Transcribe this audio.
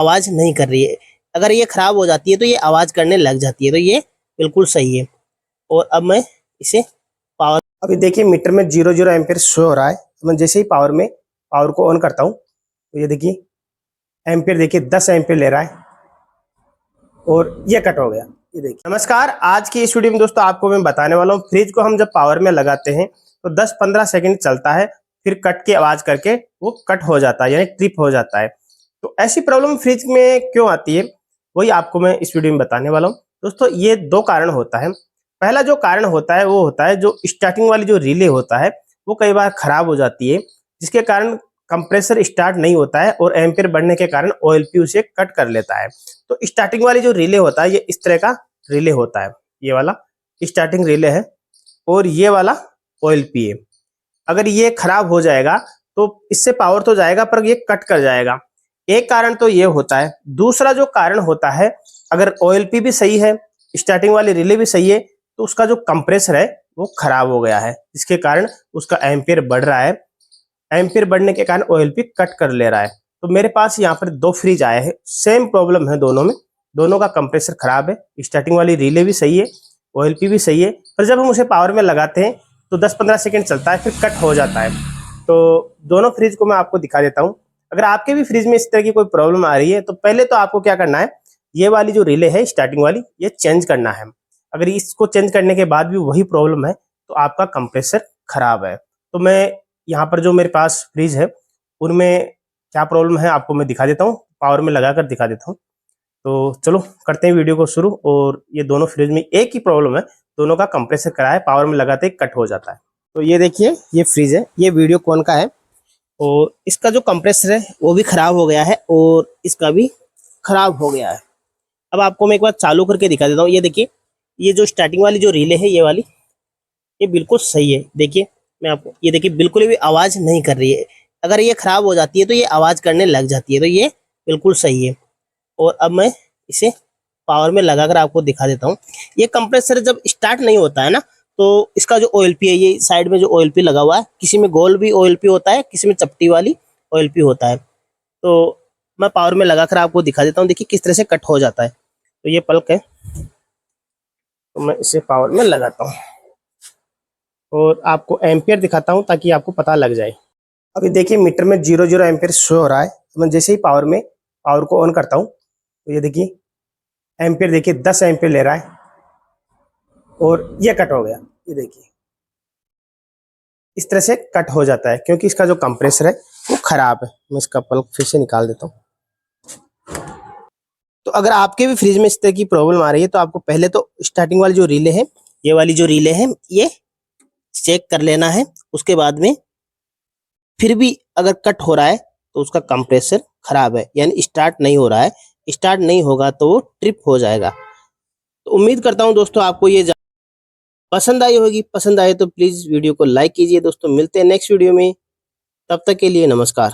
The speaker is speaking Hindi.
आवाज नहीं कर रही है। अगर ये खराब हो जाती है तो ये आवाज करने लग जाती है, तो ये बिल्कुल सही है। और अब मैं इसे पावर, अभी देखिए मीटर में 0 एम्पीयर शो हो रहा है। मैं जैसे ही पावर को ऑन करता हूँ तो ये देखिए एम्पीयर, देखिए 10 एम्पीयर ले रहा है और ये कट हो गया। ये देखिए। नमस्कार, आज की इस वीडियो में दोस्तों आपको मैं बताने वाला हूँ, फ्रिज को हम जब पावर में लगाते हैं तो 10-15 सेकंड चलता है, फिर कट की आवाज करके वो कट हो जाता है, यानी ट्रिप हो जाता है। तो ऐसी प्रॉब्लम फ्रिज में क्यों आती है, वही आपको मैं इस वीडियो में बताने वाला हूँ। दोस्तों ये दो कारण होता है। पहला जो कारण होता है वो होता है जो स्टार्टिंग वाली जो रिले होता है वो कई बार खराब हो जाती है, जिसके कारण कंप्रेसर स्टार्ट नहीं होता है और एम्पीयर बढ़ने के कारण ओएलपी उसे कट कर लेता है। तो स्टार्टिंग वाली जो रिले होता है ये इस तरह का रिले होता है, ये वाला स्टार्टिंग रिले है और ये वाला ओएलपी है। अगर ये खराब हो जाएगा तो इससे पावर तो जाएगा पर ये कट कर जाएगा। एक कारण तो ये होता है। दूसरा जो कारण होता है, अगर ओएलपी भी सही है, स्टार्टिंग वाली रिले भी सही है, तो उसका जो कंप्रेसर है वो खराब हो गया है, जिसके कारण उसका एम्पीयर बढ़ रहा है। एम्पीयर बढ़ने के कारण ओएलपी कट कर ले रहा है। तो मेरे पास यहाँ पर दो फ्रिज आए हैं, सेम प्रॉब्लम है दोनों में। दोनों का कंप्रेसर खराब है, स्टार्टिंग वाली रिले भी सही है, ओएलपी भी सही है, पर जब हम उसे पावर में लगाते हैं तो 10-15 सेकंड चलता है, फिर कट हो जाता है। तो दोनों फ्रिज को मैं आपको दिखा देता हूँ। अगर आपके भी फ्रिज में इस तरह की कोई प्रॉब्लम आ रही है तो पहले तो आपको क्या करना है, ये वाली जो रिले है स्टार्टिंग वाली, ये चेंज करना है। अगर इसको चेंज करने के बाद भी वही प्रॉब्लम है तो आपका कंप्रेसर खराब है। तो मैं यहाँ पर जो मेरे पास फ्रिज है उनमें क्या प्रॉब्लम है आपको मैं दिखा देता हूँ, पावर में लगाकर दिखा देता हूँ। तो चलो करते हैं वीडियो को शुरू। और ये दोनों फ्रिज में एक ही प्रॉब्लम है, दोनों का कंप्रेसर खराब है, पावर में लगाते ही कट हो जाता है। तो ये देखिए ये फ्रिज है, ये वीडियोकॉन का है और इसका जो कंप्रेसर है वो भी खराब हो गया है और इसका भी खराब हो गया है। अब आपको मैं एक बार चालू करके दिखा देता हूँ। ये देखिए, ये जो स्टार्टिंग वाली जो रिले है ये वाली, ये बिल्कुल सही है। देखिए मैं आपको, ये देखिए बिल्कुल भी आवाज नहीं कर रही है। अगर ये खराब हो जाती है तो ये आवाज करने लग जाती है, तो ये बिल्कुल सही है। और अब मैं इसे पावर में लगाकर आपको दिखा देता हूँ। ये कंप्रेसर जब स्टार्ट नहीं होता है ना, तो इसका जो ओएलपी है, ये साइड में जो ओएलपी लगा हुआ है, किसी में गोल भी ओएलपी होता है, किसी में चपटी वाली ओएलपी होता है। तो मैं पावर में लगाकर आपको दिखा देता हूँ। देखिए किस तरह से कट हो जाता है। तो ये पल्क है, तो मैं इसे पावर में लगाता हूँ और आपको एम्पियर दिखाता हूँ ताकि आपको पता लग जाए। अभी देखिए मीटर में 0 एम्पियर शो हो रहा है। तो मैं जैसे ही पावर को ऑन करता हूँ तो ये देखिए एम्पियर, देखिए 10 एम्पियर ले रहा है और ये कट हो गया। ये देखिए इस तरह से कट हो जाता है क्योंकि इसका जो कंप्रेसर है वो खराब है। मैं इसका प्लग फिर से निकाल देता हूँ। तो अगर आपके भी फ्रिज में इस तरह की प्रॉब्लम आ रही है तो आपको पहले तो स्टार्टिंग वाली जो रिले है, ये वाली जो रिले है, ये चेक कर लेना है। उसके बाद में फिर भी अगर कट हो रहा है तो उसका कंप्रेसर खराब है, यानी स्टार्ट नहीं हो रहा है। स्टार्ट नहीं होगा तो वो ट्रिप हो जाएगा। तो उम्मीद करता हूँ दोस्तों आपको ये पसंद आई होगी। पसंद आए तो प्लीज वीडियो को लाइक कीजिए। दोस्तों मिलते हैं नेक्स्ट वीडियो में, तब तक के लिए नमस्कार।